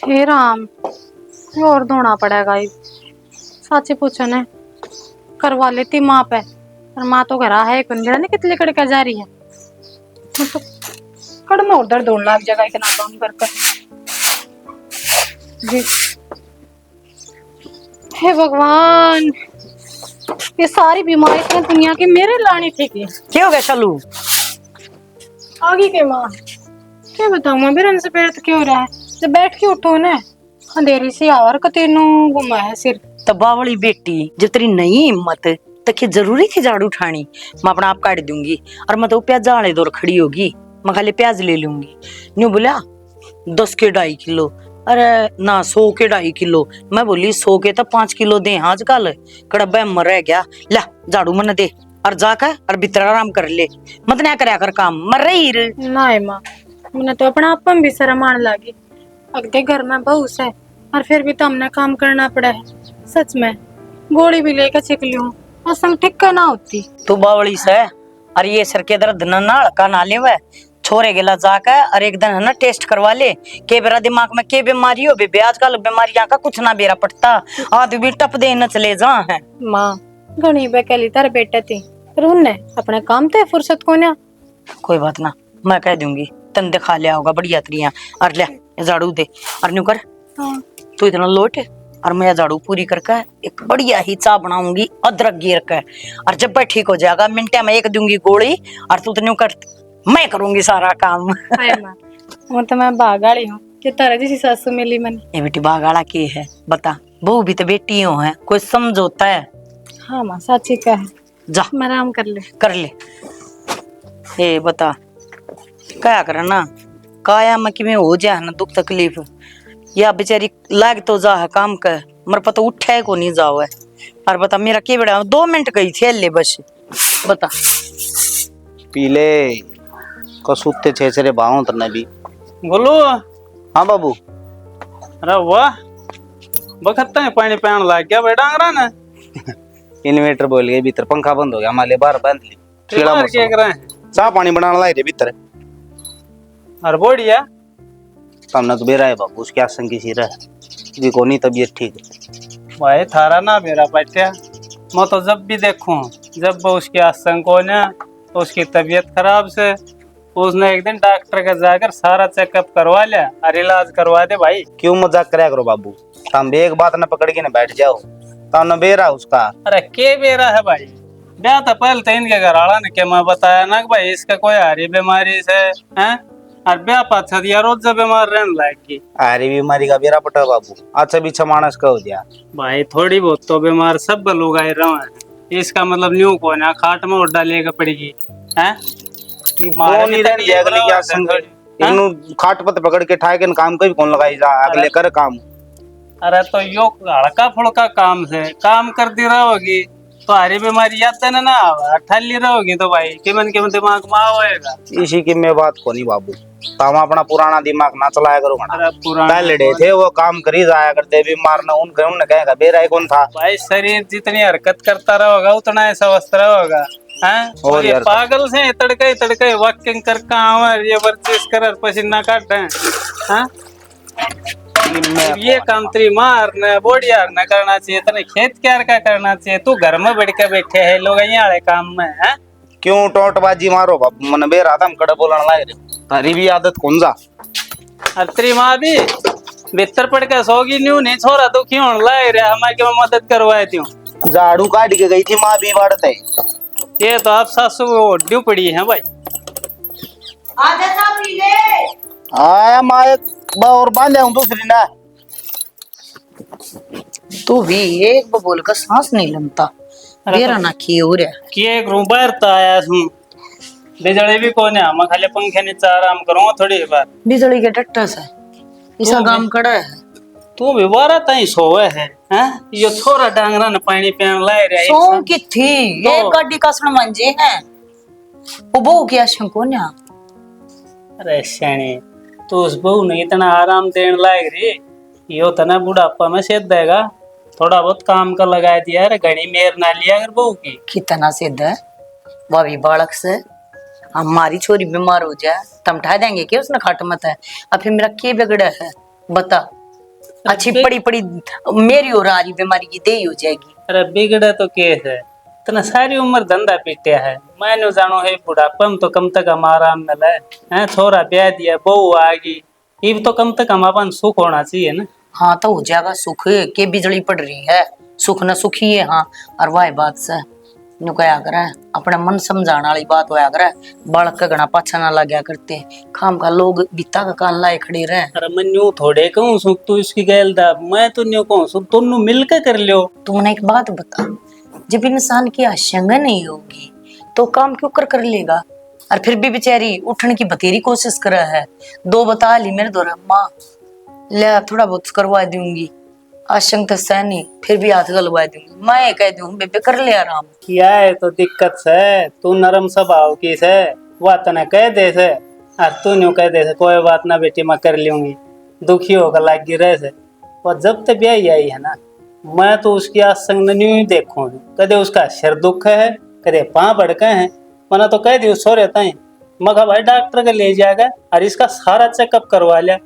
हे राम, ये और धोना पड़ेगा ये। सच पूछो ने करवा लेती माँ पे, और माँ तो घर है कुंजरा ने कितने कड़का जा रही है। तो कड़ में उधर दौड़ लाग जगह इतना काम कर कर जी। हे भगवान, ये सारी बीमारी तो दुनिया की मेरे लानी थी कि क्या हो गया शालू? आगे के माँ क्या बताऊँ मैं, बेरन से पैर तो क्या हो रहा है। जब बैठ के उठो ना अंधेरी सी आवर का तेनों घुमा है सिर। तब्बा वाली बेटी, जब तेरी नहीं हिम्मत तक ये जरूरी थी झाड़ू उठानी। मैं अपना आप काट दूंगी और मैं तो प्याज वाले दौर खड़ी होगी। मैं खाली प्याज ले लूंगी। न्यू बोला 10 के 2.5 किलो, अरे ना 100 के 2.5 किलो। मैं बोली 100 के तो 5 किलो दे आजकल। कड़ब्बे मर रह गया। ला झाड़ू मन दे और जाकर और भीतर आराम कर ले। मत ना करया कर काम, मर रही रे। नहीं माँ, मैंने तो अपना अपन भी शर्म आने लगी। अगले घर में बहू से और फिर भी तो हमने काम करना पड़ा है। सच में गोली भी लेकर छिक ली हूँ, असंग ठिक्का ना होती। तू बावली से और ये सर के दर्द न ना हड़का ना ले वह छोरे गेला जाकर और एक दिन है ना टेस्ट करवा ले के बेरा दिमाग में के बीमारी हो बे। आजकल बीमारियां का कुछ ना बेरा पड़ता। आदमी टप दे न चले जा है। माँ घनी बेकली तार बेटे थी, पर उनने अपने काम थे फुर्सत को ना। कोई बात ना, मैं कह दूंगी तन दिखा लिया होगा बढ़िया तरिया। और ले झाड़ू दे और न्यू कर। हाँ। तू इतना लोट और मैं झाड़ू पूरी करके एक बढ़िया ही चाय बनाऊंगी अदरक गिर के। और जब मैं ठीक हो जाएगा मिनटे में एक दूंगी गोली और तू तो न्यू कर, मैं करूंगी सारा काम। हाय माँ, वो तो मैं बागाड़ी हूँ कि तारा जैसी सासू मिली मैंने। ये बेटी बागाड़ा की है बता, बहू भी तो बेटी हो है, कोई समझौता है। हाँ माँ साची का है। जा मैं आराम कर ले। कर ले। ये बता क्या करना काया में कि में हो जाए ना दुख तकलीफ, या बेचारी लाग तो जा है काम कर मर पता उठे को नहीं जाओ है। और बता मेरा के बड़ा 2 मिनट गई थी ले बस बता। पीले कसूते छेछरे बाहों तने भी बोलो। हाँ बाबू। अरे वाह, बखत है पानी पैन लाग गया बेटा डांगरा ने। इन्वेटर बोल गए भीतर पंखा बंद हो गया हमारे बाहर बंद ली कीड़ा बाहर क्या कर रहे हैं? चाह पानी बनाने लाई रे भीतर अरे बढ़िया। तमने तो बेरा है बाबू उसकी आसन की सिर है जी को नहीं तबीयत ठीक है। भाई थारा ना मेरा बच्चा, मैं तो जब भी देखूं जब वो उसकी आसन को ना तो उसकी तबीयत खराब से उसने एक दिन डॉक्टर के जाकर सारा चेकअप करवा लिया और इलाज करवा दे भाई। क्यों मजाक कराया करो बाबू, तुम एक बात न पकड़ के न बैठ जाओ। तुमने बेरा उसका अरे के बेरा है भाई, ब्याह तो पहले तो इनके घर आला ने क्या मैं बताया ना कि भाई इसका कोई हारी बीमारी से है और ब्याह पाछा दिया रोज बीमार रहने लायक। अरे बीमारी का बेरा पटा बाबू, अच्छा बीछा मानस का हो दिया भाई थोड़ी बहुत तो बीमार सब लोग आए रहे हैं, इसका मतलब न्यू को ना खाट में और डालेगा पड़ेगी है। कौन नहीं रहने दिया अगले क्या संग इनु खाट पत पकड़ के ठाए के काम कभी कौन लगाई जा अगले कर काम। अरे तो यो हल्का फुल्का काम से काम करती रहोगी तो हरी बीमारी याद देना ना ठल्ली रहोगी तो भाई केमन केमन दिमाग में आएगा। इसी की मैं बात को नहीं बाबू, तुम अपना पुराना दिमाग ना चलाया करो अरे पुराना पहले थे वो काम करी जाया करते बीमार न उनके उनने कहेगा बेरा ही कौन था। भाई शरीर जितनी हरकत करता रहोगा उतना ऐसा स्वस्थ रहोगा हैं। और ये पागल से तड़के वॉकिंग कर काम ये वर्जिश कर पसीना काट हैं। ये काम तेरी मार ने बॉडी यार न करना चाहिए, तने खेत क्या का करना चाहिए। तू घर में बैठ के बैठे है लोग यहाँ वाले काम में हैं। क्यों टोटबाजी मारो बाबू मन बेरा था हम कड़े बोलने लाए तारी भी आदत कौन जा। और तेरी माँ भी भीतर पड़ के सोगी न्यू नहीं छोरा दुखी होने लाए रे हमारे के मदद करवाए थी। झाड़ू काट के गई थी माँ भी बाढ़ते ये तो आप सासू ड्यू पड़ी है भाई। आया माँ एक और बांधे हूँ दूसरी ना तू भी एक बोल का सांस नहीं लमता बेरा ना किए हो रहा कि एक रूम बाहर तो आया हूँ बिजली भी कौन है, मैं खाली पंखे नीचे आराम करूंगा थोड़ी बार। बिजली के टट्टा से ऐसा काम कड़ा है। तू भी बारा ताई सोवे है हैं? ये छोरा डांगरा ने पानी पीने लाए रे सो की थी एक गाड़ी का सण मंजे है वो बहू की आशंक को ना। अरे शनी तू उस बहू ने इतना आराम देने लायक रे, यो तना बुढ़ापा में सेध देगा। थोड़ा बहुत काम का लगा दिया है घड़ी मेर ना लिया अगर बहू की। कितना सिद्ध है भाभी बालक से हमारी छोरी बीमार हो जाए तम ठा देंगे कि उसने खाट मत है। अब फिर मेरा के बिगड़ा है बता। अच्छी पड़ी पड़ी मेरी और आ रही बीमारी की देही हो जाएगी। अरे बिगड़ा तो केस है, इतना सारी उम्र धंधा पीटिया है। मैंने जानो है बुढ़ापा में तो कम तक हम आराम मिला है, छोरा ब्याह दिया, बहू आ गई, ये तो कम तक हम अपन सुख होना चाहिए ना। हाँ तो हो जाएगा सुख के बिजली पड़ रही है, सुख न सुखी है। हाँ और वाह बात से नु कया करे, अपने मन समझाने वाली बात होया करे, बालक का घना पाछा ना लग्या करते, खाम का लोग बिता का कान लाए खड़े रहे। अरे मैं न्यू थोड़े कहूँ सुख तू इसकी गैल दा, मैं तो न्यू कहूँ सुख दोनों मिलकर कर लियो। तुमने एक बात बता, जब इंसान की आशंका नहीं होगी तो काम क्यों कर लेगा? और फिर भी बेचारी उठने की बतेरी कोशिश कर रहा है। दो बता ली मेरे द्वारा, माँ ले थोड़ा बहुत करवा दूंगी, आशंक तो सह नहीं, फिर भी हाथ गलवा दूंगी। मैं कह दूं बेबे कर ले आराम। किया है तो दिक्कत से, तू नरम स्वभाव की से, वह तने कह दे से, और तू न्यू कह दे से कोई बात ना बेटी मैं कर लूंगी, दुखी होकर लागी रहे से। और जब तक ब्याह आई है ना, मैं तो उसकी आसंग न्यू ही देखूं, कदे उसका सिर दुख है, कदे पाँव भड़के हैं, मना तो कह दियो सो रहता है। मगर भाई डॉक्टर के ले जाएगा और इसका सारा चेकअप करवा लिया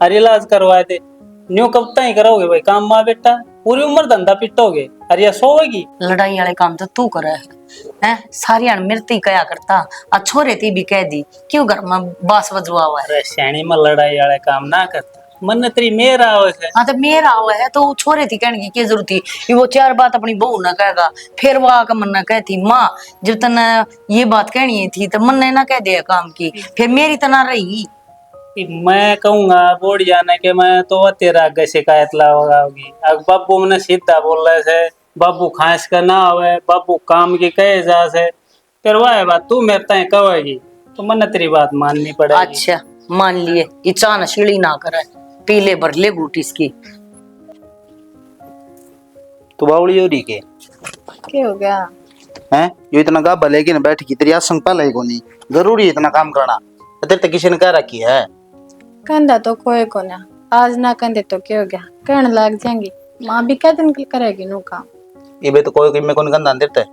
और इलाज करवा दे। न्यू कब तक करोगे भाई काम, माँ बेटा पूरी उम्र धंधा पिटोगे और यह सोएगी। लड़ाई वाले काम तो तू करे है, सारी मृत्यु कया करता, आ छोरे थी भी कह दी क्यों घर में बास बजवा हुआ है। अरे श्रेणी में लड़ाई वाले काम ना करता, मन तेरी मेरा है। हाँ तो मेरा हुआ है तो छोरे थी कहने की क्या जरूरत थी, ये वो चार बात अपनी बहू ना कहेगा, फिर वो आकर मन ना कहती माँ जब तने ये बात कहनी थी तो मन ने ना कह दिया काम की, फिर मेरी तना रही। मैं कहूंगा बोर्ड जाने के, मैं तो तेरा आगे शिकायत लाओगी। अब बाबू मैंने सीधा बोल रहे थे, बाबू खास का ना होवे, बाबू काम की कहे जा से, फिर वह बात तू मेरे तय कहेगी तो मैंने तेरी बात माननी पड़ेगी। अच्छा मान लिए, इचान सीढ़ी ना करे, पीले भर ले बूट इसकी। तो बावड़ी हो रही के क्या हो गया? हैं यो इतना गा भले की न बैठ की तेरी आसंग पा को नहीं जरूरी है इतना काम करना, तेरे तक किसी ने कह रखी है। कंधा तो कोई को ना, आज ना कंधे तो क्या हो गया, कहने लग जाएंगी माँ भी क्या दिन करेगी नो काम। ये बे तो कोई में कौन गंदा देते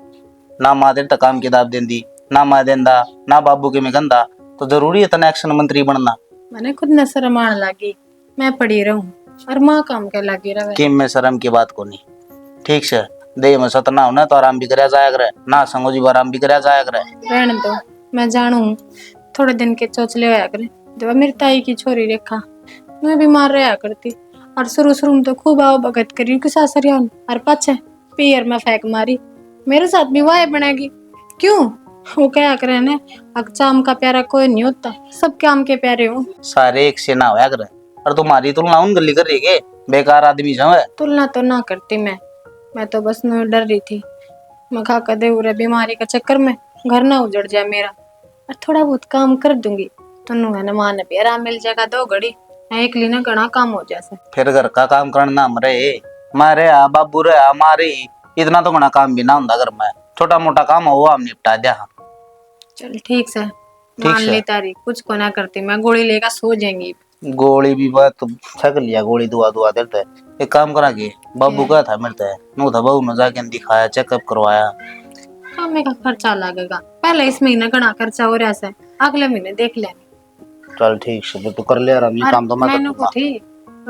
ना, माँ देता काम किताब देंदी ना, माँ देंदा ना, बाबू के में गंदा, तो जरूरी है तना एक्शन मंत्री बनना। मैंने खुद न शर्म आने लगी, मैं पड़ी रहूं और माँ काम के लगी रहे। किम में शर्म की बात को नहीं, ठीक से दे में सतना होना तो आराम भी कराया जाया करे ना, संगो जी आराम भी कराया जाया करे। रहने दो, मैं जानू थोड़े दिन के चोचले होया करे। जब मेरी ताई की छोरी रेखा मैं बीमार रहा करती और शुरू में तो खूब आओ भगत करी कि सासरिया और पाछे पियर में फेंक मारी, मेरे साथ भी वाह बनेगी क्यों? वो क्या करे ने अकचाम का प्यारा कोई नहीं होता, सब काम के प्यारे हो। सारे एक से ना होया करे, और तुम्हारी तुलना उन गली कर रही के बेकार आदमी जावे। तुलना तो ना करती मैं तो बस न डर रही थी मैं खा कर दे उरे बीमारी का चक्कर में घर ना उजड़ जाए मेरा, और थोड़ा बहुत काम कर दूंगी तो न मान भी आराम मिल जाएगा, 2 घड़ी एक ली ना घना काम हो जाए। फिर घर का काम करना हमरे मारे बाबू रे हमारी इतना तो घना काम भी ना होता घर में, छोटा मोटा काम हो हम निपटा दिया। चल ठीक से मान ली तारी, कुछ को ना करती मैं, गोली लेकर सो जाएंगी। गोली भी बात छक लिया, गोली दुआ दुआ देते एक काम करा के बाबू का था मिलता है नो था, बहू ने जाके दिखाया चेकअप करवाया। काम का खर्चा लगेगा, पहले इस महीने घना खर्चा हो रहा है, अगले महीने देख लेंगे। चल ठीक से तू कर ले आराम, ये काम तो मैं कर दूंगा। थी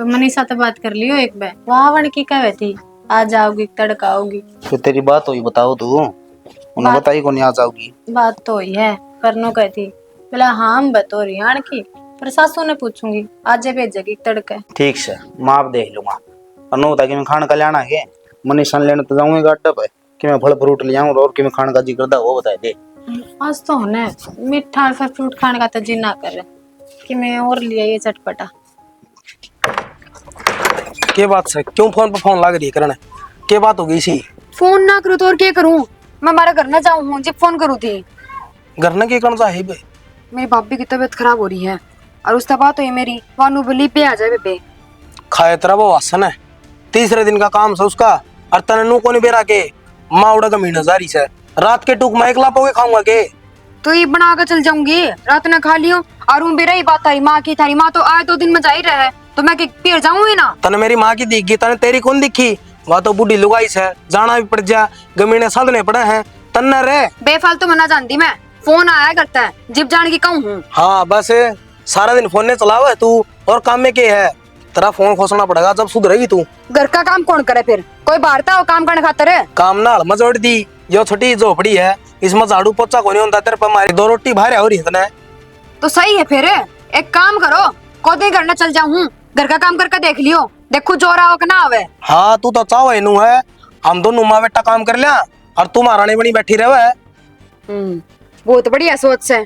मनीषा से बात कर लियो एक बार, वावण की कहे थी आ जाओगी तड़का आओगी, फिर तेरी बात हुई बताओ तू, उन्हें बताई को नहीं आ जाओगी। बात तो ही है करनो कहती बोला हाँ हम बतो रियाण की, पर सासू ने पूछूंगी आज भेजेगी तड़के। ठीक से माप देख लूंगा, अनु ताकि मैं खान का लाना है मनीषा लेने तो जाऊंगा गाड़ा पे कि मैं फल फ्रूट ले आऊं और कि मैं खाने का जी करदा वो बता दे। आज तो होने मीठा फल फ्रूट खाने का तो जी ना कर रहे कि मैं और लिया ये चटपटा। के बात से क्यों फोन पर फोन लाग रही है करने, के बात हो गई सी? फोन ना करूँ तो और क्या करूँ, मैं हमारे घर ना जाऊँ जब फोन करूँ थी। घर ने के करना है बे? मेरी भाभी की तबीयत खराब हो रही है और उसका बात हुई मेरी वानू बोली पे आ जाए बेबे। खाए तेरा वो वासन है, तीसरे दिन का काम से उसका, और तने नू को नहीं बेरा के माँ उड़ा का महीना जारी से रात के टूक मैं एक लापोगे खाऊंगा के? तो ये बना कर चल जाऊंगी, रात ने खा लियो। और बेरा ही बात आई माँ की, थारी माँ तो आए 2 दिन में जा ही रहे तो मैं पियर जाऊंगी ना। तने मेरी माँ की दिखी, तने तेरी कौन दिखी? वह तो बूढ़ी लुगाई से जाना भी पड़ जा, गमीने साधने पड़े हैं तन्ने रे। बेफालतू मना जानती मैं, फोन आया करता है जिब जान की कहूँ हूँ। हाँ बस सारा दिन फोन ने चलावा है तू, और काम में के है? तेरा फोन खोसना पड़ेगा जब सुधरेगी तू। घर का काम कौन करे फिर? कोई बाहर था वो काम करने खातर है? काम नाल मजोड़ दी, जो छोटी झोपड़ी है इसमें झाड़ू पोछा कोनी होता, तेरे पर मारी 2 रोटी बाहर हो रही है। तो सही है फिर, एक काम करो, को दिन करना चल जाऊं, घर का काम करके देख लियो, देखो जोर आओ कि ना आवे। हाँ तू तो चाहो इनू है, हम दोनों माँ बेटा काम कर लिया और तू महारानी बनी बैठी रहे। बहुत बढ़िया सोच से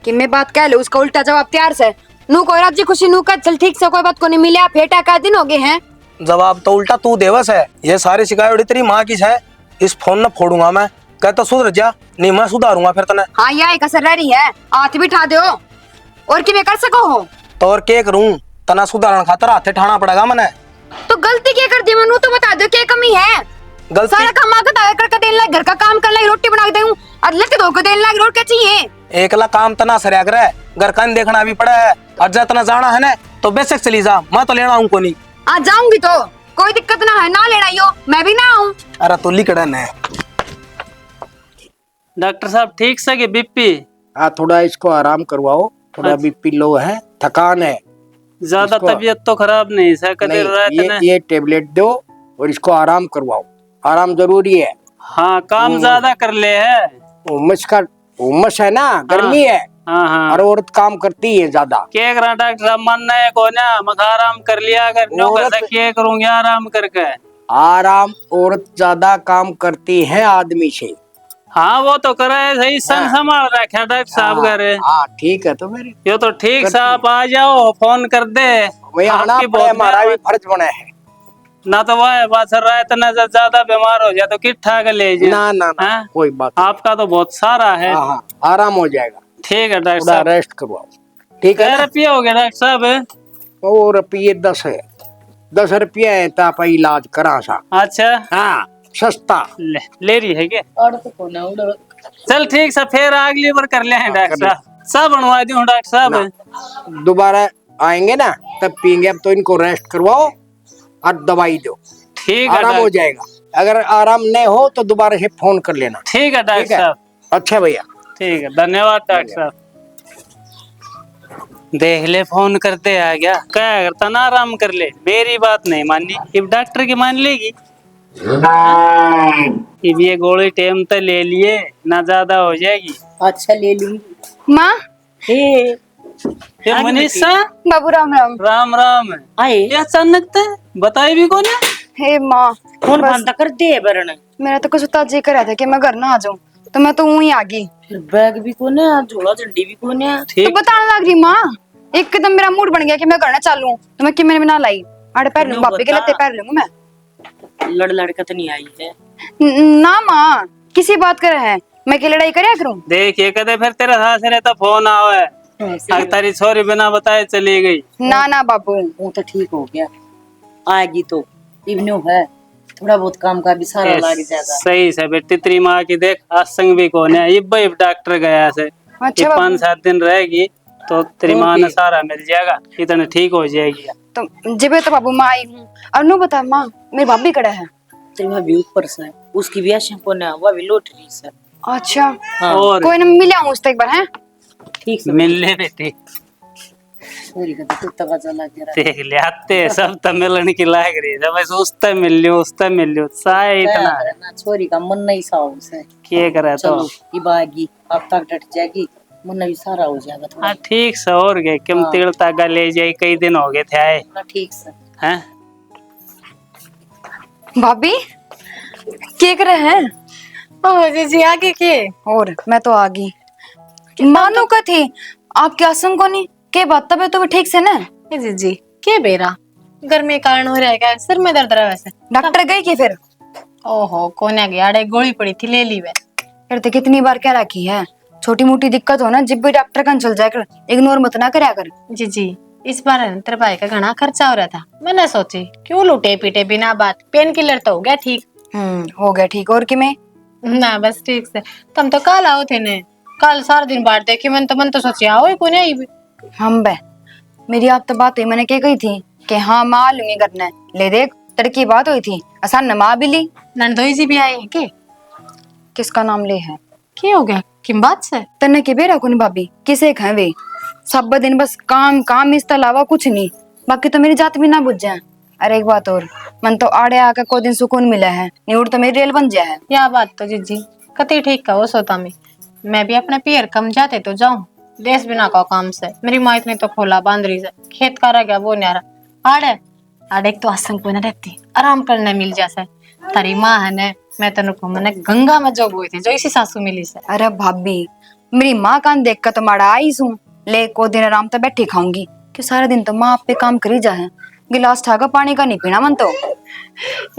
कि मैं बात कह लूं, उसका उल्टा जवाब तैयार से। नू कोई राजी खुशी नू का चल ठीक से, कोई बात को नहीं मिला, फेटा का दिन हो गए हैं। जवाब तो उल्टा तू देवस है। ये सारी शिकायत तेरी माँ की है, इस फोन न फोड़ूंगा मैं। कहता सुधर जा, नहीं मैं सुधारूंगा फिर तने। हाँ यह एक असर रह रही है, हाथ भी ठा दो और कि मैं कर सको हो तो और के करूं, तना सुधारण खातर हाथे ठाना पड़ेगा मने। तो गलती क्या कर दी मनु, तो बता दो क्या कमी है? गलती सारा काम आकर आगे करके देने लग, घर का काम कर लगी, रोटी बना के दूं और लत धो के देने लग, रोट क्या चाहिए? एकला काम तना सरिया करे, घर का देखना भी पड़ा है। और जितना जाना है ना तो बेशक चली जा, मैं तो लेना हूं कोनी। आज जाऊंगी तो कोई दिक्कत ना है, ना लेना यो, मैं भी ना आऊं। अरे तो लिकड़न है। डॉक्टर साहब ठीक से कि बीपी? हाँ थोड़ा इसको आराम करवाओ, थोड़ा बीपी लो है, थकान है। ज्यादा इसको- तबीयत तो खराब नहीं है नहीं, रहते ये टेबलेट दो और इसको आराम करवाओ, आराम जरूरी है। हाँ काम ज्यादा कर ले है। उमस है ना, गर्मी है हाँ हाँ और औरत काम करती है ज्यादा। क्या करा डॉक्टर साहब, मन है को ना मत आराम कर लिया कर, नो औरत- कैसे क्या करूंगी आराम करके। आराम औरत ज्यादा काम करती है आदमी से। हाँ वो तो करे सही, सन संभाल रखे डॉक्टर साहब करे। हाँ ठीक है, तो मेरी ये तो ठीक से आप आ जाओ, फोन कर दे। वही आना आपकी पड़े, बहुत हमारा भी मेहरबानी। फर्ज बना है। ना तो वह बात सर रहा है, इतना ज्यादा बीमार हो जाए तो किट्ठा के ले जाए। ना ना ना हाँ? कोई बात नहीं। आपका तो बहुत सारा है। हाँ हाँ आराम हो जाएगा, ठीक है डॉक्टर थोड़ा साहब। रेस्ट करवाओ, ठीक है क्या ना? रुपया हो गया डॉक्टर साहब? वो रुपये 10 है, 10 रुपया है तो आप इलाज करा सा। अच्छा हाँ सस्ता। ले रही है क्या? चल ठीक से फिर अगली बार कर ले हैं डॉक्टर साहब, सब बनवा दूं डॉक्टर साहब। दोबारा आएंगे ना तब पियेंगे, अब तो इनको रेस्ट करवाओ और दवाई दो, ठीक है आराम हो डॉक्टर- जाएगा। अगर आराम नहीं हो तो दोबारा से फोन कर लेना। ठीक है ठीक डॉक्टर है, साहब। अच्छा भैया। ठीक है, धन्यवाद डॉक्टर साहब। देख ले फोन करते आ गया, क्या करता ना आराम कर ले, मेरी बात नहीं मानी, अब डॉक्टर की मान लेगी। अब ये गोली टाइम तो ले लिए ना, ज्यादा हो जाएगी। अच्छा ले लूंगी। माँ ये मनीषा, बाबू राम राम। राम राम। आए ये अचानक था, बताई भी कौन है? हे माँ, फोन बंद कर दे बरन। मेरा तो कुछ ताजी करा था कि मैं घर ना आ जाऊं, तो मैं तो वहीं आ गई। फिर बैग भी कोने, झोला झंडी भी कोने। तो ठीक, बताने लग रही माँ, एकदम मेरा मूड बन गया कि मैं घर ना चालूं, तो मैं कि मैंने बना लाई आड़े पैर लूं, बापे के लत्ते पैर लूंगा मैं। लड़ लड़का तो नहीं आई है। ना माँ, किसी बात कर है, मैं की लड़ाई करया करूं? देख ये कहते फिर तेरा सास रहता फोन आओ है, अगर तेरी छोरी बिना बताए चली गई। ना ना बाबू, वो तो ठीक हो गया, आएगी तो इवन्यू है, थोड़ा बहुत काम का भी सारा लाग जाएगा। सही से बेटी, तेरी माँ की देख आसंग भी कौन है, ये भाई डॉक्टर गया से, अच्छा ये बाबू। 5-7 दिन रहेगी तो तेरी माँ ने सारा मिल जाएगा, इतने ठीक हो जाएगी। तो जिबे तो बाबू माँ आई हूँ। और नो बता माँ, मेरी भाभी कड़ा है। तेरी भाभी ऊपर से, उसकी भी आशा कोने, वो भी लौट रही से। अच्छा हाँ। और कोई ना, मिला हूँ उससे एक बार है। ठीक से मिल ले बेटी, छोरी का तो तक चला गया। देख ले आते हैं, सब तो मिलने की लाग रही है, जब उससे मिल लियो उससे मिल लियो, साय इतना ना छोरी का मन नहीं सा उसे। क्या करे तो। चलो ये बागी अब तक डट जाएगी, मन भी सारा हो जाएगा थोड़ा। हाँ ठीक से, और गए किम हाँ। तिल तागा ले जाए, कई दिन हो गए थे आए ना ठीक से। हैं। भाभी क्या कर रहे हैं? ओ जीजी आगे के और मैं तो आ गई। मानो का थी आपके आसम को नहीं के बात, तबे तो ठीक से ना? ए जीजी के बेरा गर्मी के कारण हो रहेगा, सिर में दर्द रहा वैसे। डॉक्टर गई के फिर? ओहो कोने गया, अरे गोली पड़ी थी ले ली वे। फिर तो कितनी बार कह रखी है, छोटी मोटी दिक्कत हो ना जब भी डॉक्टर कन चल जाया कर, इग्नोर मत ना करया कर। जीजी इस बार है ना, तेरे भाई का घना खर्चा हो रहा था, मैंने सोची क्यों लूटे पीटे बिना बात, पेन किलर तो हो गया ठीक। हो गया ठीक। और कि मैं ना बस ठीक से, तुम तो कल आओ थे ने, कल सारा दिन बाहर देखी, मन तो सोची आओ ही को नहीं आई भी। हम बे मेरी आप तो बात हुई, मैंने क्या कही थी कि हाँ माँ आ लूंगी करना, ले देख तड़की बात हुई थी, आसान न माँ भी ली। नंदोई जी भी आई है के? किसका नाम ले है? क्या हो गया, किम बात से? तन्ने के बेरा कुन भाभी किसे खाए वे, सब दिन बस काम काम, इसके अलावा कुछ नहीं। बाकी तो मेरी जात भी ना बुझ जाए। अरे एक बात और, मन तो आड़े आकर कोई दिन सुकून मिला है, न्यूड तो मेरी रेल बन जाए है। या बात तो जीजी कति ठीक कहो सोता में। मैं भी अपने पियर कम जाते तो जाऊं, देश बिना का काम से मेरी माँ इतनी तो खोला बांध रही है, खेत का रह गया वो न्यारा आड़े आड़े एक तो आसंग को न रहती, आराम करने मिल जासे। तारी माँ है ने मैं तेन को मैंने गंगा में जो बोई थी जो इसी सासू मिली से। अरे भाभी, मेरी माँ कान देख कर तो माड़ा आई सू, ले को दिन आराम तो बैठी खाऊंगी कि सारा दिन तो माँ आप पे काम करी जा है। गिलास ठाकर पानी का नहीं पीना मन तो।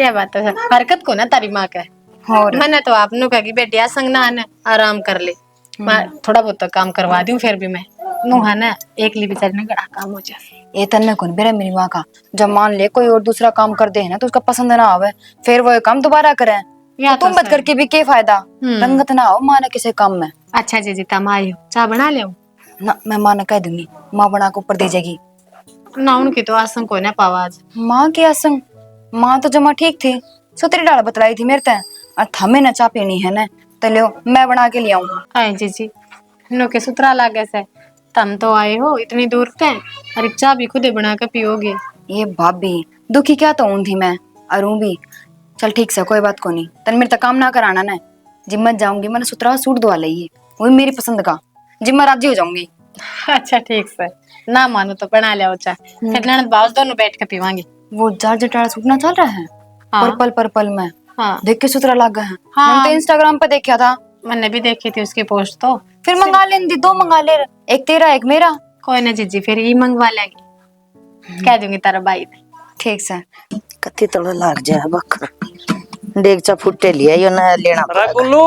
ये बात तो है, हरकत को ना तारी माँ का। और मैंने तो आपनु कहा कि बेटिया संग ना आने आराम कर ले, मैं थोड़ा बहुत तो काम करवा दूं फिर भी मैं नु है ना एकली बेचारी ने बड़ा काम हो जाए। ये तन में कौन बेरा मेरी माँ का, जब मान ले कोई और दूसरा काम कर दे है ना तो उसका पसंद ना आवे, फिर वो ये काम दोबारा करे। या तो तुम तो मत करके भी क्या फायदा, रंगत ना हो माँ ने किसी काम में। अच्छा जीजी तम आई हो, चाय बना ले ना मैं माँ ने कह दूंगी, माँ बना के ऊपर दे जाएगी। ना उनकी तो आसंग को ना पावा आज। माँ की आसंग, माँ तो जमा ठीक थी, सुतरी डाल बतलाई थी मेरे ते, और थमे न चा पीनी है ना तो लियो मैं बना के ले आऊं। आए जीजी नो के सुतरा लागे से, तम तो आए हो इतनी दूर से, अरे चाय भी खुदे बना के पियोगे। ये भाभी दुखी क्या तो हूं थी मैं, अरू भी चल ठीक से कोई बात को नहीं, तन मेरे तक काम ना कराना ना। जिम मत जाऊंगी, मैंने सुतरा सूट धोवा ली, वही मेरी पसंद का, जिम में राजी हो जाऊंगी। अच्छा ठीक से, ना मानो तो बना ले चाय, फिर ननद बाज दोनों बैठ के पीवांगे। वो जार जटाड़ा सूट ना चल रहा है हाँ। पर्पल पर्पल में, हाँ देख के सुतरा लग गया है। हाँ। मैंने तो इंस्टाग्राम पे देखा था, मैंने भी देखी थी उसकी पोस्ट तो। फिर मंगा लेंदी, दो मंगा ले, एक तेरा एक मेरा। कोई ना जीजी फिर ये मंगवा लेंगे, कह दूंगी तारा भाई ने। ठीक से कति तड़ा लाग जाए बकर डेगचा फुट्टे लिया यो ना लेना अरे पड़ेगा। गुल्लू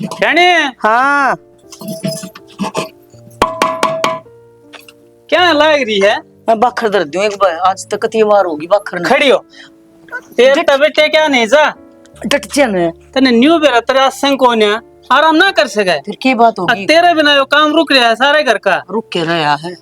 कहने हाँ क्या लाग रही है? मैं बखर दर्द दूं एक बार, आज तक कति बार होगी बखर ने। खड़ी हो, तेरे तबीयत क्या नहीं जा डट जा मैं तने न्यू बेरा तेरे आसंग को ने आराम ना कर सके। फिर की बात होगी, तेरे बिना यो काम रुक रहा है सारे घर का। रुक के रहा है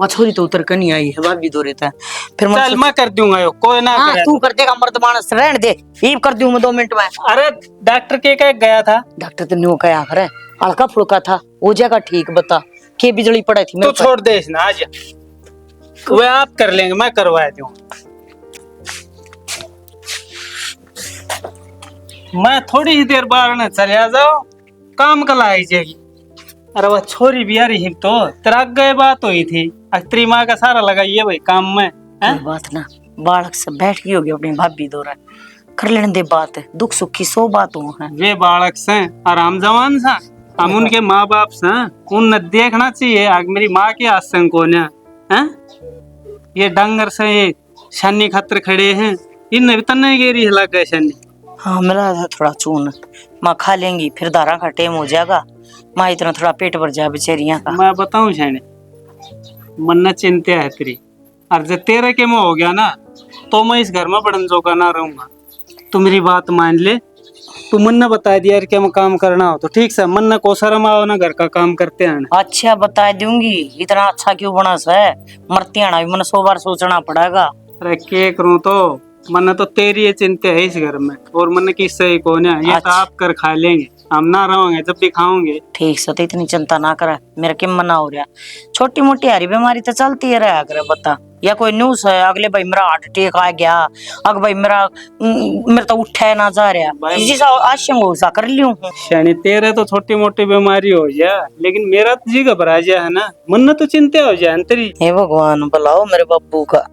वो छोरी तो उतर कर नहीं आई है, भाभी दो रहता है फिर चल मैं कर दूंगा यो, कोई ना हाँ करे। तू कर देगा मर्द मानस, रहने दे ये कर दूं मैं 2 मिनट में। अरे डॉक्टर के कह गया था? डॉक्टर तो न्यू कहा करे हल्का फुल्का था, हो जाएगा ठीक, बता के बिजली पड़ा थी तू मेरे छोड़ दे ना, आज वे आप कर लेंगे, मैं करवा दूं। मैं थोड़ी ही देर बाद न चले जाओ, काम कल आई जाएगी। अरे वह छोरी भी आ रही तो तेरा गए बात हुई थी, तेरी माँ का सारा लगाइए भाई काम में कोई बात ना, बालक से बैठ गई होगी अपनी भाभी दो रहा कर लेने दे बात, दुख सुख की 100 बात हो है। वे बालक से आराम जवान सा, हम उनके माँ बाप से उन देखना चाहिए आग मेरी माँ के आसंग को न हैं? ये डंगर से ये शनि खतर खड़े हैं, इन भी तन्ने गेरी हिला गए शनि। हाँ मिला था थोड़ा चून, माँ खा लेंगी फिर दारा का टेम हो जाएगा, माँ इतना थोड़ा पेट भर जाए बेचारियां का। मैं बताऊं शनि, मन न चिंता है तेरी, और जब तेरे के में हो गया ना तो मैं इस घर में बड़न जोगा ना रहूंगा। तू मेरी बात मान ले, तू मन न बता दिया कि मैं काम करना हो तो ठीक से, मन न को शर्म आओ ना घर का काम करते हैं। अच्छा बता दूंगी, इतना अच्छा क्यों बना सा है, मरती आना भी मन 100 बार सोचना पड़ेगा। अरे के करूं तो मन तो तेरी ये चिंता है इस घर में, और मन की सही कौन है, ये तो अच्छा। आप कर खा लेंगे, हम ना रहोगे जब भी खाओगे। ठीक से तो इतनी चिंता ना करे, मेरा क्या मना हो रहा, छोटी मोटी हरी बीमारी तो चलती है रहा करे बता, या कोई न्यूज है अगले भाई मेरा हार्ट अटैक आ गया, अग भाई मेरा तो उठा ना जा रहा, जिसा आशंक हो सा कर लियो। शनि तेरे तो छोटी मोटी बीमारी हो जाए, लेकिन मेरा तो जी घबरा जाए है ना, मन तो चिंता हो जाए तेरी। हे भगवान बुलाओ मेरे बब्बू का,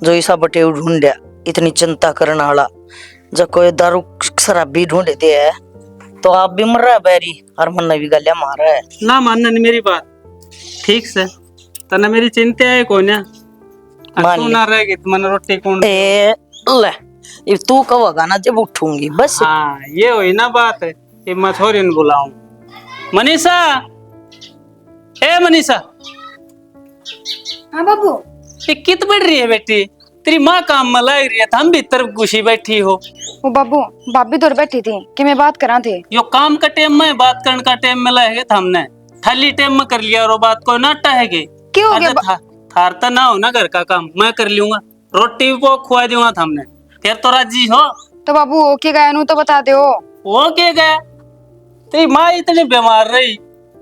जो ऐसा बटे ढूंढया इतनी चिंता करने वाला, जब कोई दारू शराबी ढूंढ दे है तो आप भी मर रहा है बैरी, और मन भी गलिया मार रहा है। ना मानना नहीं मेरी बात, ठीक से तना मेरी चिंता है कौन है, मान तू ली। ना रहेगी तो मन रोटी कौन। ए ले ये तू कहोगा ना जब उठूंगी बस। हाँ ये हुई ना बात है कि मैं छोरी ने बुलाऊं। मनीषा, ए मनीषा, हाँ बाबू। ये कित बढ़ रही है बेटी, तेरी माँ काम में लग रही है, हम भीतर घुसी बैठी हो। वो बाबू भाभी दूर बैठी थी कि मैं बात करा थे। यो काम का टाइम में बात करने का टाइम में लगे था हमने, खाली टाइम में कर लिया और वो बात को नाटा है कि क्यों हो गया थार तो ना हो ना घर का काम, मैं कर लूंगा, रोटी को खुआ दूंगा था हमने, फिर तो राजी हो। तो बाबू ओके गया नु तो बता दो। वो क्या गया, तेरी माँ इतनी बीमार रही,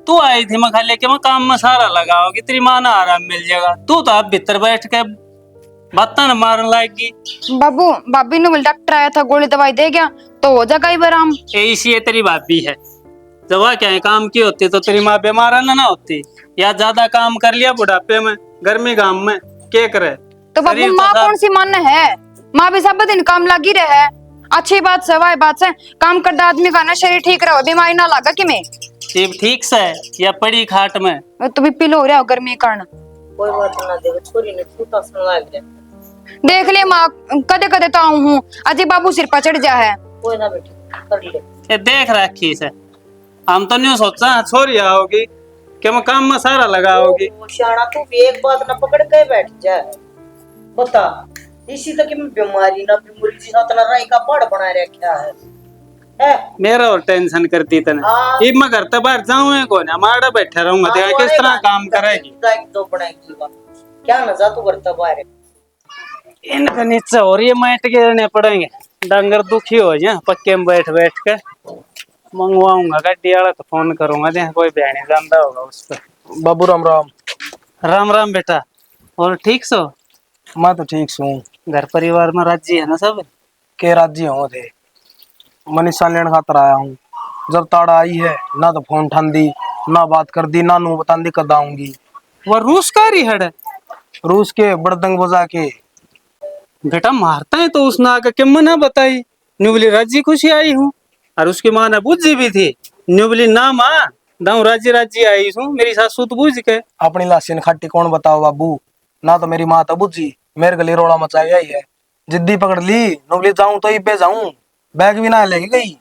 तू आई थी मैं खाली के मैं काम में सारा लगाओगी, तेरी माँ ना आराम मिल जाएगा, तू तो आप भीतर बैठ के बाता न मारन लागी। बाबू भाभी ने बोल डॉक्टर आया था गोली दवाई दे गया तो हो जाएगा ही आराम। ऐसी ये तेरी भाभी है, दवा क्या है काम की होती तो तेरी माँ बीमार ना होती, या ज्यादा काम कर लिया बुढ़ापे में गर्मी गाम में क्या करे। तो बाबू शरीर तो माँ साथ- कौन सी मन है, माँ भी सब दिन काम लगी रहे। अच्छी बात से वाह बात से काम करता आदमी का ना शरीर ठीक रहो, बीमारी ना लगा कि मैं जीभ ठीक से या पड़ी खाट में। तो भी पिलो हो रहा हो गर्मी के कारण। कोई बात ना, देखो छोरी ने छूटा सुना गया। देख ले माँ कदे कदे तो आऊं हूँ, अजय बाबू सिर पर चढ़ जा है। कोई ना बेटी कर ले। ये देख रखी से हम तो नहीं सोचा छोरी आओगी कि मैं काम में सारा लगाओगी। शाना तू भी एक बात ना पकड़ के बैठ जा। बता इसी तक की बीमारी ना बीमारी जी ना राई का पहाड़ बना रखा है। मेरा और टेंशन करती तने। हाँ। ये मैं घर तक बाहर जाऊँ को ना माड़ा बैठा रहूंगा, देखा किस तरह काम करेगी। तो बनाएगी क्या ना जा तू करता बाहर। इनका नीचे और ये मैट गिरने पड़ेंगे, डंगर दुखी हो जाए पक्के में बैठ बैठ के। मंगवाऊंगा गड्डी वाला तो फोन करूंगा, देख कोई बहनी जानता होगा उस पर। बाबू राम राम। राम राम बेटा, और ठीक सो? मैं तो ठीक हूँ। घर परिवार में राजी है ना सब? के राज्य हो थे, मनीषा लेने खातर आया हूँ। जब ताड़ा आई है ना तो फोन ठान दी ना बात कर दी ना नू बता दी कद आऊंगी। वो रूस का रिहड़ है रूस के बड़दंग बजा के बेटा, मारता है तो उसने आकर के मना बताई, न्यूबली राजी खुशी आई हूँ। और उसकी माँ ने बुझी भी थी, न्यूबली ना माँ दाऊ राजी राजी आई हूँ, मेरी सासू तो बुझ के। अपनी लाशीन खाटी कौन बताओ बाबू, ना तो मेरी माँ तो बुझी मेरे गली रोड़ा मचाई आई है। जिद्दी पकड़ ली नूबली जाऊं तो ही पे जाऊं, बैग भी ना लेके गई।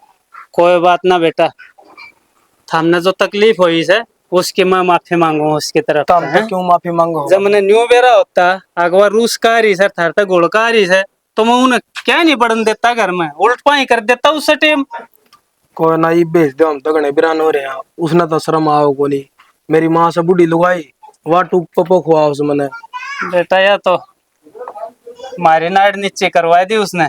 कोई बात ना बेटा, हमने जो तकलीफ हुई है उसकी मैं माफी मांगू उसकी तरफ तम से, तो क्यों माफी मांगो। जब मैंने न्यू बेरा होता अगवा रूस का रही सर थार तक गोड़ का रही है तो मैं उन्हें क्या नहीं बढ़न देता, घर में उल्ट पाई कर देता उस टाइम। कोई ना ये भेज दो, हम तो गणे बिरान हो रहे हैं। उसने तो शर्म आओ को नहीं, मेरी माँ से बूढ़ी लुगाई वाह टूक पपो खुआ उस मैंने। बेटा या तो मारी नाड़ नीचे करवा दी उसने,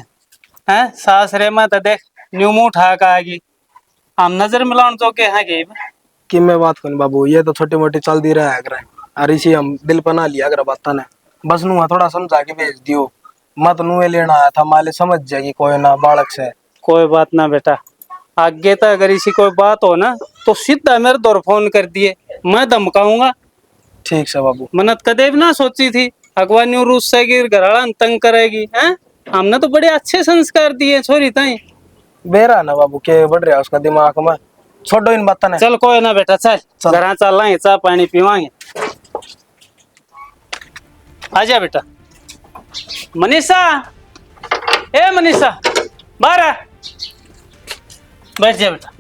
हैं सास रे मैं तो देख न्यू मुंह उठा का आगी, हम नजर मिलाउन तो के हाँ गई कि मैं बात करूं बाबू, ये तो छोटी मोटी चल दी रहा है करे, और इसी हम दिल पर ना लिया कर बात ने। बस नुआ थोड़ा समझा के भेज दियो, मत नुए लेना आया था माले समझ जाएगी कोई ना बालक से। कोई बात ना बेटा, आगे तक अगर इसी कोई बात हो ना तो सीधा मेरे दौर फोन कर दिए, मैं धमकाऊंगा। ठीक से बाबू। मनत कदे भी ना सोची थी अगवा न्यू रूस से गिर घराड़ा तंग करेगी, हैं हमने तो बड़े अच्छे संस्कार दिए छोरी ताई। बेरा ना बाबू के बढ़ रहा है उसका दिमाग में, छोड़ो इन बातों ने। चल कोई ना बेटा, चल चल। घर चल रहे चाह पानी पीवांगे। आजा बेटा। मनीषा, ए मनीषा बाहर आ, बैठ जा बेटा।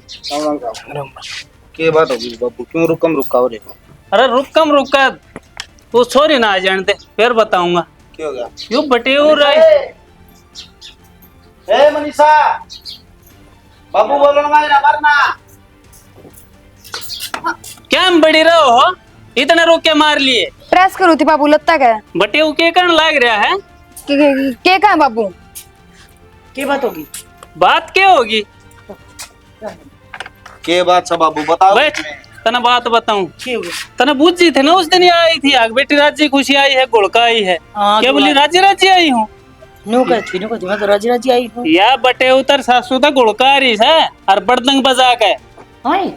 के बात होगी बाबू, क्यों रुकम रुका हो रे? अरे रुक कर तू छोरी ना आ जाने दे, फिर बताऊंगा। क्या हो गया? यू बटे हो रहा ए मनीषा, बाबू बोल रहा है ना वरना। क्या हम बड़ी रहो हो, इतने रोक के मार लिए। प्रेस करू थी बाबू लत्ता का बटे वो के कारण लाग रहा है? के का है बाबू। की बात होगी? बात क्या होगी? के बात सब बाबू बताओ। बैठ, तना बात बताऊं। तना बुझी थे ना उस दिन आई थी, आग बेटी राजी खुशी आई है, गुड़का आई है, क्या बोली राजी राजी आई हूँ। न्यू कहती मैं तो राजी राजी आई हूँ। या बटे उतर सासू था गुड़का रही है और बड़दंग बजा के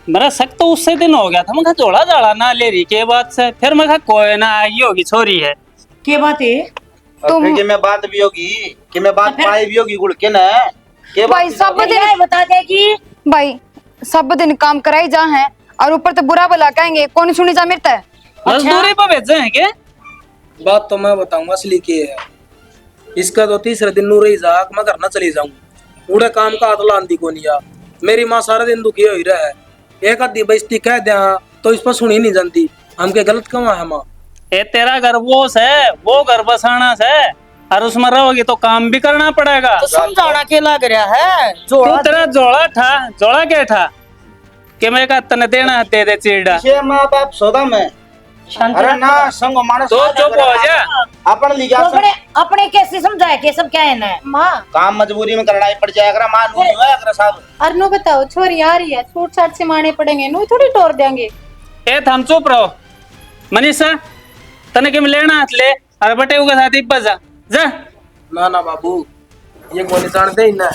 मेरा शक तो उससे दिन हो गया था। मैं जोड़ा जाड़ा ना ले रही के बात से, फिर मैं कहा कोई ना आई होगी छोरी है। के बात है? तो फिर कि मैं बात भी होगी कि मैं बात पाई भी होगी गुड़ के ना। के भाई सब दिन बता दे कि भाई सब दिन काम कराई जा है और ऊपर तो बुरा भला कहेंगे, कौन सुनी जा मिलता है। मजदूरी पे भेजे हैं के? बात तो मैं बताऊंगा असली की है। इसका तो तीसरे दिन नू रही जाक मैं घर ना चली जाऊं, पूरे काम का हाथ लांदी को नहीं आ। मेरी माँ सारा दिन दुखी हो ही रहा है, एक आधी बेइज्जती कह दे तो इस पर सुनी नहीं जाती। हमके गलत कमा है माँ? ये तेरा घर वो है, वो घर बसाना है और उसमें रहोगी तो काम भी करना पड़ेगा। तो समझाना के लग रहा है। तू तेरा जोड़ा क्या था कि मैं का तने देना दे दे चीड़ा। ये माँ बाप सौदा में अरे ना संग मानस तो चुप हो जा। अपन लिया अपने कैसे समझाए के सब क्या है ना माँ काम मजबूरी में करना ही पड़ जाएगा। मां नू नहीं होया साहब। और नो बताओ छोरी आ रही है, छूट छाट से माने पड़ेंगे, नो थोड़ी तोड़ देंगे। ए थम चुप रहो। मनीषा तने के लेना हाथ ले और बटे के साथ ही बजा, जा। ना ना बाबू, ये कौन जानते ही ना,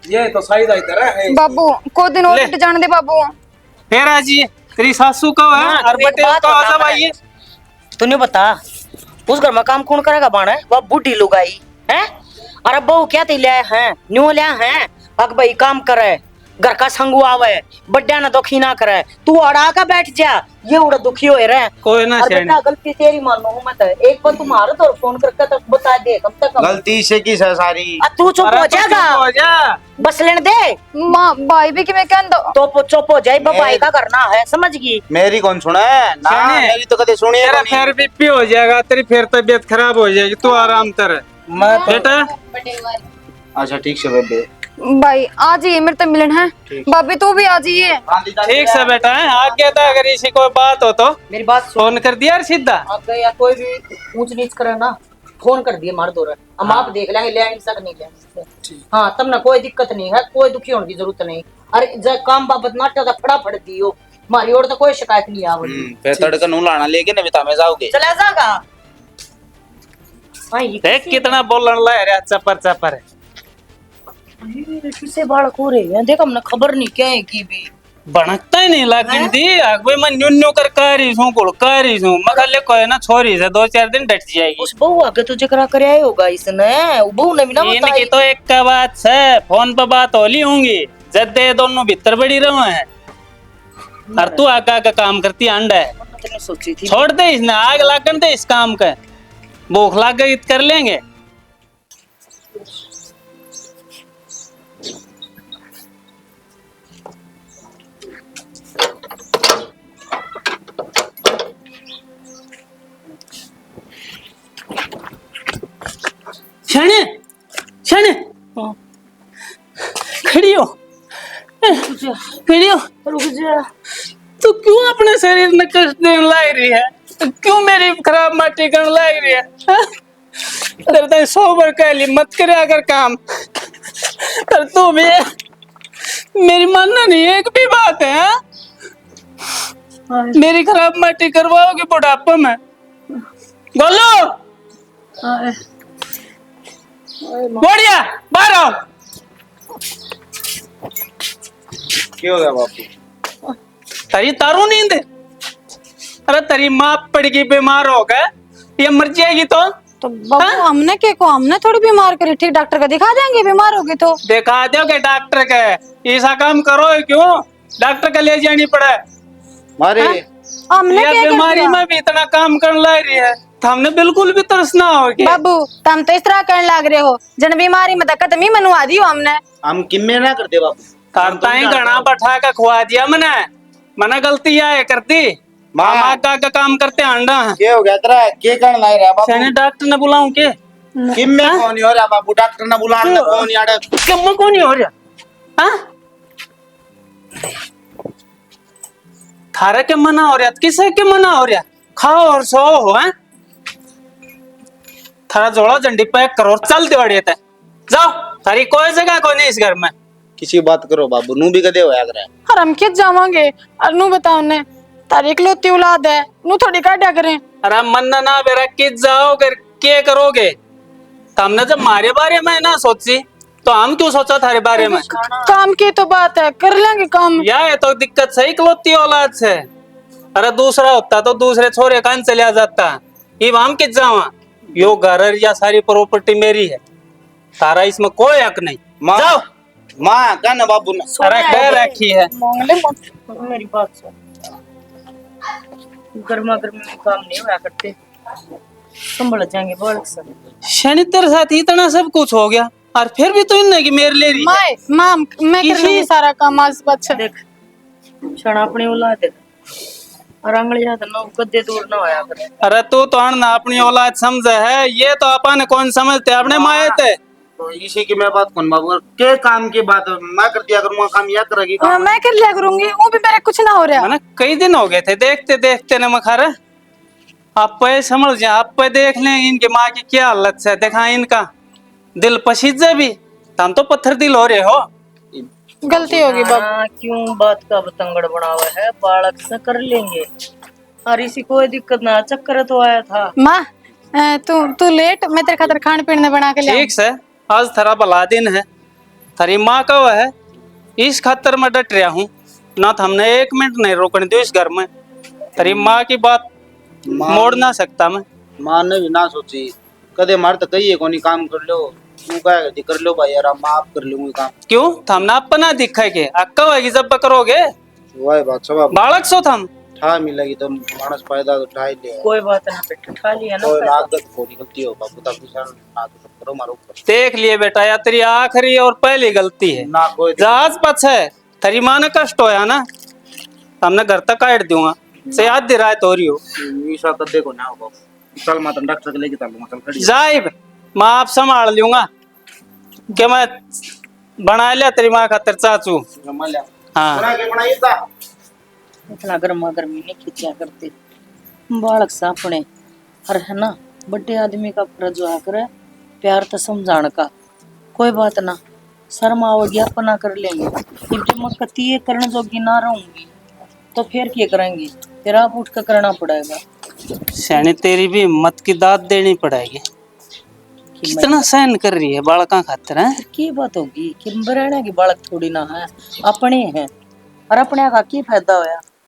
ये तो शायद इधर है। बाबू को दिन और ले। छुट्टी जाने दे बाबू। फिर आजी तेरी सासू का है हाँ, और तू एक बटेर बात का बता जब मैं। आइए। तूने बता उस घर में काम कौन करेगा बाण है? वह बूढ़ी लुगाई है। अरे बहू क्या ते लिया है न्यू लिया है। अग भाई काम करे, घर का संगू आवे, बड्डा ना दुखी ना करे, तू अड़ा का बैठ जा, ये उड़ा दुखी होए रहे। कोई ना और शेणी। बेटा गलती तेरी मानो हूं मैं तो एक बार तुम्हारा तो फोन करके तो बता दे कम से कम। गलती से की है सारी। तू चुप अरे हो तू जाएगा, चुप हो जा। बस लेने दे। माँ भाई भी कि मैं कह दो तो चुप हो जाए, बबाई का करना है समझ गई। मेरी कौन सुना है ना, सुनिए। मेरी तो कदे सुनी है तेरा कोनी। फिर बीपी हो जाएगा, तेरी फिर तबीयत खराब हो जाएगी, तू आराम कर मैं तो बेटा। अच्छा ठीक से बेबे। भाई आ जाइए, मेरे तो मिलन है। भाभी तू भी आ जाइए। ठीक से बेटा है, आगे था अगर इसी कोई बात हो तो मेरी बात सुन, फोन कर दिया सीधा। अगर या कोई भी ऊंच नीच करे ना फोन कर दिए मार दो रहे, हम आप देख लेंगे ले आएंगे सक नहीं ले। हाँ तब ना कोई दिक्कत नहीं है, कोई दुखी होने की जरूरत नहीं। अरे जब काम बाबत नाटा था फटाफट दियो, मारी ओर तो कोई शिकायत नहीं आवड़ी। फिर तड़का नू लाना लेके ना बिता में जाओगे। चला जागा। हाँ ये देख कितना बोलन ला रहा चपर चपर। किसे बालक हो रहे हैं, देख हमने खबर नहीं क्या है की भी। भणकता ही नहीं लागिन दी आगे मैं न्यून्यो कर कारी सू कोल कारी सू मगले कोई ना छोरी से 2-4 दिन डट जाएगी। उस बहू आगे तो जकरा करे आए होगा इसने, वो बहू ने भी ना इनकी बताई। तो एक का बात है, फोन पे बात होली होंगी जद्दे दोनों भीतर बड़ी रहे हैं और तू आका का काम करती अंडा है। मैंने सोची थी छोड़ दे इसने, आग लागन दे इस काम का, भूख लाग गई तो कर लेंगे। शने शने खड़ी हो, खड़ी हो। रुक जा। तू क्यों अपने शरीर में कष्ट देने लाई रही है? तू क्यों मेरी खराब माटी करने लाई रही है? हाँ? तेरे तो सोबर कहली मत करे अगर काम पर तू भी मेरी मानना नहीं एक भी बात है। हाँ? मेरी खराब माटी करवाओगे बुढ़ापा में? गोलू बढ़िया बाहर आओ। क्या हो गया बापू? तेरी तारू नींद, अरे तेरी माँ पड़ गई बीमार हो गए, ये मर जाएगी तो बाबू हमने क्या को, हमने थोड़ी बीमार करी, ठीक डॉक्टर का दिखा देंगे बीमार होगी तो। दिखा दोगे डॉक्टर के, ऐसा काम करो क्यों डॉक्टर का ले जानी पड़े? मारे हमने या क्या कर बीमारी दिया? में भी इतना काम करने लग रही है तो हमने बिल्कुल भी तरस ना हो के। बाबू तुम तो इस तरह करने लग रहे हो, जन बीमारी में धक्का तमी मनवा दियो हमने। हम किम्मे ना करते बापू। करता ही घना बैठा का खुआ दिया मना गलती है करती माँ। आका का काम करते अंडा। क्या हो गया तेरा? क्या करने लाई रहा बापू? सैने डॉक्टर ने बुलाऊं के? किम्मे कौन हो रहा बापू? डॉक्टर ने बुलाना कौन यार? क्यों कौन नहीं हो रहा? हाँ? थारे के मना हो रहा, किसे के मना हो रहा? खाओ और सो हो। हैं? थारा जोड़ा झंडी पैक करो और चल दिवाड़ी ते जाओ, थारी कोई जगह कोई नहीं इस घर में। किसी बात करो बाबू, नू भी कदे होया करे। और हम कित जावांगे? और नू बताओ ने तारी इकलौती औलाद है, नू थोड़ी काटा करें। अरे मन ना बेरा कित जाओ कर के करोगे? तो हमने जब हमारे बारे में ना सोची तो हम क्यों सोचा थारे बारे में? काम की तो बात है, कर लेंगे काम। या ये तो दिक्कत सही इकलौती औलाद से। अरे दूसरा होता तो दूसरे छोरे कान चलिया जाता, ये हम कित जावा? यो घर या सारी प्रॉपर्टी मेरी है, तारा इसमें कोई हक नहीं। माँ जाओ। माँ कहना बाबू ने। अरे कह रखी है मांगले मत, मेरी बात सुन। गर्मा गर्मी में काम नहीं होया करते, संभल जाएंगे बालक सब। शनि तेरे साथ इतना सब कुछ हो गया और फिर भी तो इन की मेरे ले रही है। माए माम मैं कर लूंगी सारा काम आज बच्चा। देख क्षण अपनी औलाद है और अंगली जात ना गद्दे दूर ना होया करे। अरे तू तो ना अपनी औलाद समझ है, ये तो अपन कौन समझते अपने माए थे। तो इसी की मैं बात कौन बाबू? के काम की बात मैं कर दिया करूँगा, काम या करेगी काम। मैं कर लिया करूंगी, वो भी मेरे कुछ ना हो रहा। मैंने कई दिन हो गए थे देखते देखते न मखारा। आप पे समझ जाए, आप पे देख लें इनकी माँ की क्या हालत है, देखा इनका दिल पसीजे भी, हम तो पत्थर दिल हो रहे हो। गलती होगी बाबू। क्यों बात का बतंगड़ बनावा है, बालक से कर लेंगे और इसी कोई दिक्कत ना, चक्कर तो आया था। माँ तू लेट, मैं तेरे खातर खान पीने ने बना के ले ठीक से, आज थरा भला दिन है, थरी माँ का वो है, इस खातर मैं डट रहा हूँ ना, तो हमने 1 मिनट नहीं रोकने दो इस घर में। तेरी माँ की बात मोड़ ना सकता मैं। माँ ने भी ना सोची, कदे मार तो कहिए कोनी काम कर लो, तू क्या कर लो भाई यार, माँ आप कर लूंगी काम। क्यों थमने अपना दिखा के अक्का होगी जब करोगे, वही बात सब बालक सो थम। ठा मिलेगी तो मानस फायदा तो ठा ही ले। कोई बात ना बेटा, ठा लिया ना कोई पैसा। लागत को निकलती हो बाबू, तब भी सर ना तो करो मारो ऊपर। देख लिए बेटा, या तेरी आखिरी और पहली गलती है, ना कोई जहाज पछ है, तेरी माँ ने कष्ट होया ना, हमने घर तक काट दूंगा से याद दे रहा है तोरी हो ईसा कदे को ना हो बाबू। चल मैं तो डॉक्टर के लेके चलूंगा, चल खड़ी जाइब, मैं आप संभाल लूंगा कि मैं बना लिया तेरी माँ खातिर चाचू। जमा लिया। हाँ बना के बनाइए ता। इतना गर्मा गर्मी नहीं खींचा करते बालक सापने, और है ना बड़े आदमी का फर्ज हुआ करे प्यार तो समझाने का। कोई बात ना, शर्मा आवगी अपना कर लेंगे। जब जब मैं कती ये करने जोगी ना रहूंगी तो फिर क्या करेंगे, फिर आप उठ कर करना पड़ेगा। सैनी तेरी भी हिम्मत की दाद देनी पड़ेगी, कितना सहन कर रही है बालका खातिर है। की बात होगी कि बराना की बालक थोड़ी ना है, अपने हैं, और अपने का की फायदा होया।